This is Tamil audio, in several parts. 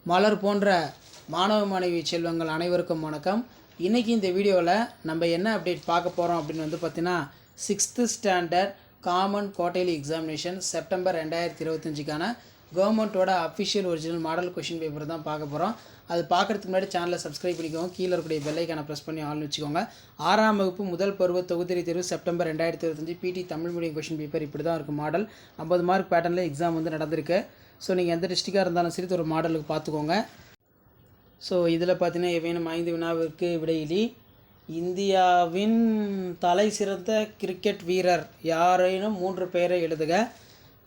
மலர் போன்ற மாணவ மாணவி செல்வங்கள் அனைவருக்கும் வணக்கம். இன்றைக்கி இந்த வீடியோவில் நம்ம என்ன அப்டேட் பார்க்க போகிறோம் அப்படின்னு வந்து பார்த்தீங்கன்னா 6th standard common quarterly examination September 2025க்கான கவர்மெண்ட்டோட official original model question paper தான் பார்க்க போகிறோம். அது பார்க்குறதுக்கு முன்னாடி சேனலை சப்ஸ்கிரைப் பண்ணிக்கோங்க. கீழே இருக்கக்கூடிய பெல் ஐக்கானை ப்ரெஸ் பண்ணி ஆள்னு வச்சுக்கோங்க. 6ஆம் வகுப்பு முதல் பருவ தொகுதி தேர்வு செப்டம்பர் 2025 பிடி தமிழ் மீடியம் கொஷின் பேப்பர் இப்படி தான் இருக்குது. மாடல் 50 மார்க் பேட்டர்னில் எக்ஸாம் வந்து நடந்திருக்கு. ஸோ நீங்கள் எந்த டிஸ்ட்ரிக்டாக இருந்தாலும் சரி ஒரு மாடலுக்கு பார்த்துக்கோங்க. ஸோ இதில் பார்த்தீங்கன்னா ஏவேனும் 5 வினாவிற்கு விடையிலி இந்தியாவின் தலை சிறந்த கிரிக்கெட் வீரர் யாரேனும் 3 பெயரை எழுதுக.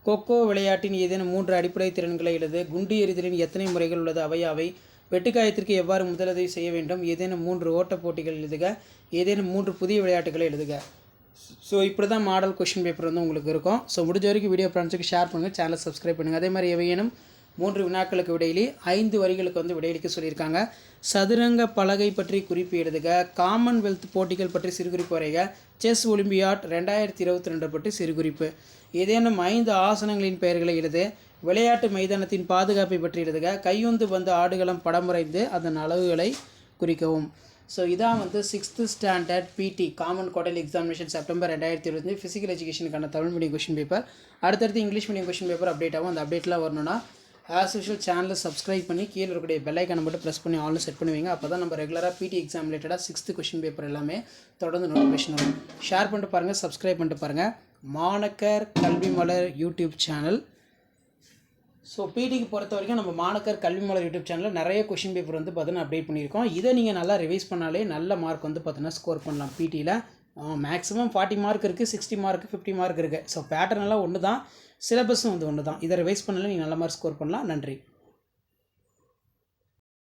கொக்கோ விளையாட்டின் ஏதேனும் 3 அடிப்படை திறன்களை எழுது. குண்டு எறிதலின் எத்தனை முறைகள் உள்ளது, அவையாவை. வெட்டுக்காயத்திற்கு எவ்வாறு முதலுதவி செய்ய வேண்டும், ஏதேனும் 3 ஓட்டப் போட்டிகள் எழுதுக. ஏதேனும் 3 புதிய விளையாட்டுகளை எழுதுக. ஸோ இப்படி தான் மாடல் கொஷின் பேப்பர் வந்து உங்களுக்கு இருக்கும். ஸோ முடிஞ்ச வரைக்கும் வீடியோ ஃப்ரெண்ட்ஸுக்கு ஷேர் பண்ணுங்கள், சேனலை சப்ஸ்கிரைப் பண்ணுங்கள். அதே மாதிரி எவையேனும் 3 வினாக்களுக்கு விடையிலி 5 வரிகளுக்கு வந்து விடையளிக்க சொல்லியிருக்காங்க. சதுரங்க பலகை பற்றி குறிப்பு எழுதுக. காமன்வெல்த் போட்டிகள் பற்றி சிறுகுறிப்பு வரைக. செஸ் ஒலிம்பியாட் 2022 பற்றி சிறுகுறிப்பு. ஏதேனும் 5 ஆசனங்களின் பெயர்களை எழுது. விளையாட்டு மைதானத்தின் பாதுகாப்பை பற்றி எழுதுக. கையுந்து வந்த ஆடுகளம் படம் வரைந்து அதன் அளவுகளை குறிக்கவும். ஸோ இதான் வந்து 6th standard PT common quarterly examination September 2025 physical எஜுகேஷனுக்கான தமிழ் மீடியம் கொஷின் பேப்பர். அடுத்தடுத்து English medium question paper update ஆகும். அந்த அப்டேட்லாம் வரணும்னா ஆஸ் யூஷுவல் சேனலை சப்ஸ்கிரைப் பண்ணி கீழே இருக்கக்கூடிய பெல் ஐக்கானை மட்டும் ப்ரெஸ் பண்ணி ஆல்னு செட் பண்ணுவீங்க. அப்போ தான் நம்ம ரெகுலராக பிடி எக்ஸாம் ரிலேட்டடாக 6th கொஷின் பேப்பர் எல்லாமே தொடர்ந்து நோட்டிஃபிகேஷன் வரும். ஷேர் பண்ணிட்டு பாருங்கள், சப்ஸ்கிரைப் பண்ணிட்டு பாருங்கள். மாணக்கர் கல்வி மலர் யூடியூப் சேனல். ஸோ பிடிக்கு பொறுத்த வரைக்கும் நம்ம மாணக்கர் கல்வி மலர் யூடியூப் சேனலில் நிறைய கொஷின் பேப்பர் வந்து பார்த்தீங்கன்னா அப்டேட் பண்ணியிருக்கோம். இதை நீங்கள் நல்லா ரிவைஸ் பண்ணாலே நல்ல மார்க் வந்து பார்த்தீங்கன்னா ஸ்கோர் பண்ணலாம். பிடியில் மேக்ஸிமம் 40 மார்க் இருக்குது, 60 மார்க், 50 மார்க் இருக்குது. ஸோ பேட்டர்ன் எல்லாம் ஒன்று தான், சிலபஸும் வந்து ஒன்று தான். இதை ரிவைஸ் பண்ணாலே நீங்கள் நல்ல மார்க் ஸ்கோர் பண்ணலாம். நன்றி.